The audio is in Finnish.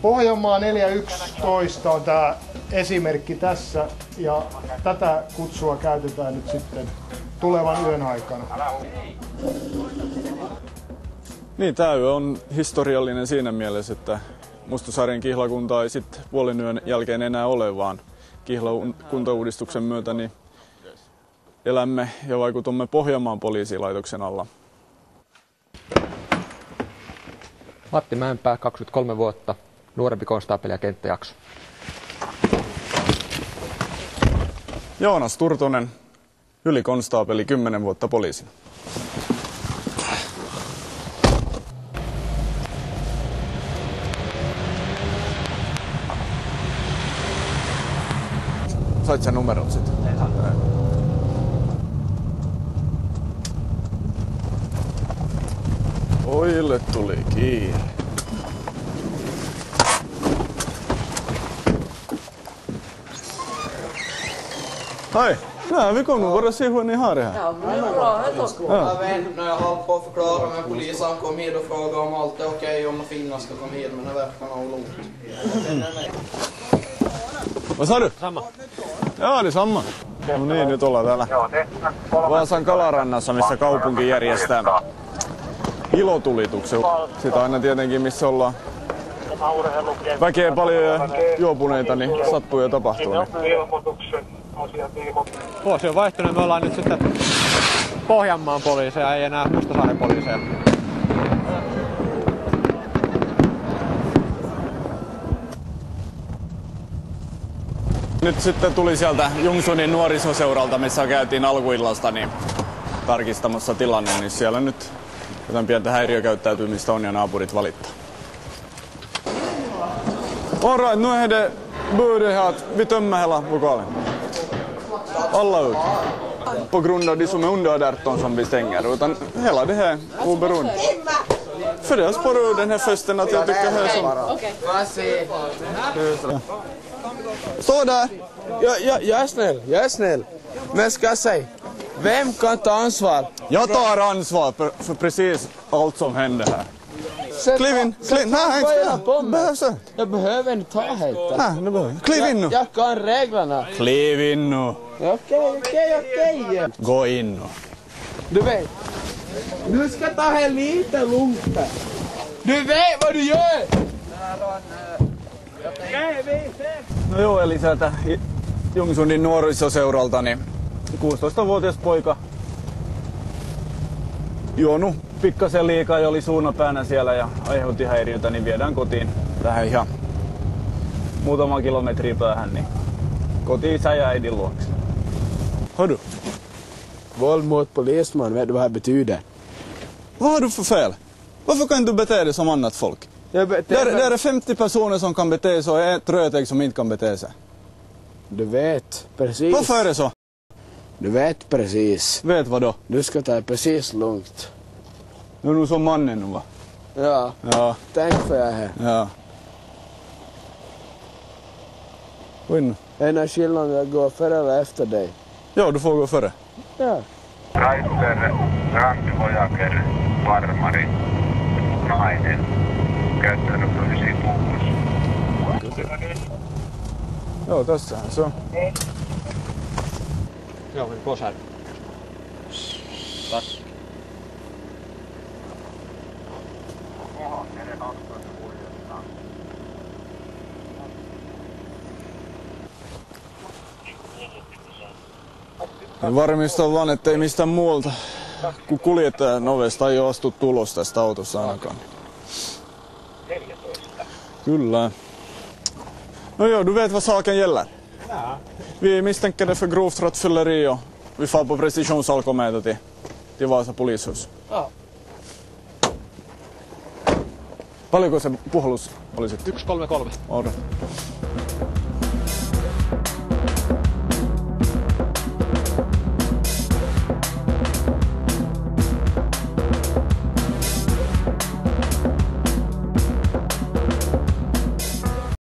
Pohjanmaa 411 on tämä esimerkki tässä ja tätä kutsua käytetään nyt sitten tulevan yön aikana. Niin, tämä yö on historiallinen siinä mielessä, että Mustasaaren kihlakunta ei sitten puolen yön jälkeen enää ole, vaan kihlakuntauudistuksen myötä niin elämme ja vaikutamme Pohjanmaan poliisilaitoksen alla. Matti Mäenpää, 23 vuotta, nuorempi konstaapeli ja kenttäjakso. Joonas Turtonen, ylikonstaapeli, 10 vuotta poliisina. Sait sä numerot sitten? Oille tuli kiire. Hej! Nej, vi kommer bara se hur ni har det här. Ja, men det är bra. När jag höll på att förklara med polisen kom hit och frågade om allt är okej om Finland ska komma hit, men det verkar nog långt. Vad sa du? Samma. Joo, niin samma. No niin, nyt ollaan täällä Vaasan Kalarannassa, missä kaupunki järjestää ilotulituksen. Sitä aina tietenkin, missä ollaan väkeä paljon ja juopuneita, niin sattuu ja tapahtuu. Vuosi on vaihtunut, me ollaan nyt sitten Pohjanmaan poliiseja, ei enää Mustasaaren poliiseja. Nyt sitten tuli sieltä Jungsunin nuorisoseuralta, missä käytiin alkuillasta niin tarkistamassa tilanne, niin siellä nyt jotain pientä häiriökäyttäytymistä on ja naapurit valittaa. All right, nu är det både här att vi tömmer hela lokalen. Alla ut. På grund av de som är under 18 som vi stänger, utan hela det här oberoende. För det sparar ur den här festen att jag tycker här som... Stå där! Jag är snäll. Men ska jag säga, vem kan ta ansvar? Jag tar ansvar för precis allt som händer här. Kliv in! Nej, inte. Jag behöver inte ta hit. Nej, det behöver. Kliv in nu! Jag kan reglerna. Kliv in nu! Okej. Gå in nu. Du vet, du ska ta här lite lugnt. Du vet vad du gör! No joo, eli sieltä Jungsunin nuorisoseuralta niin 16-vuotias poika juonut pikkasen liikaa ja oli suunapäänä siellä ja aiheutti häiriötä, niin viedään kotiin tähän ihan muutama kilometri päähän, niin kotiin isä ja äidin luokse. Hördu? Våld mot polisman, vet du vad det betyder? Vad har du för fel? Varför kan du bete dig som annat folk? Det är 50 personer som kan bete sig och ett rötägg som inte kan bete sig. Du vet precis. Varför är det så? Du vet precis. Vet vad då? Du ska ta det precis lugnt. Nu är du som mannen nu va? Ja. Ja. Tänk för jag här. Ja. Gå in. En av skillnaden jag går före eller efter dig. Ja, du får gå före. Ja. Raister, Randvojaker, farmari, nainen, käyttänyt olisi puhumus. Joo, tässähän se on. Joo, meni pois här. Tack. Varmistan vaan, ettei mistään muualta kun kuljettajan ovesta ei ole astuttu ulos tästä autosta ainakaan. 14. Kyllä. No joo, du vet vad saken gäller? Ja. Vi misstänker det för grovt rattfylleri och vi får på precisionsalkometer till Vasa polishus. Ja. Paljonko se puhallus oli sitten? 133. Odo.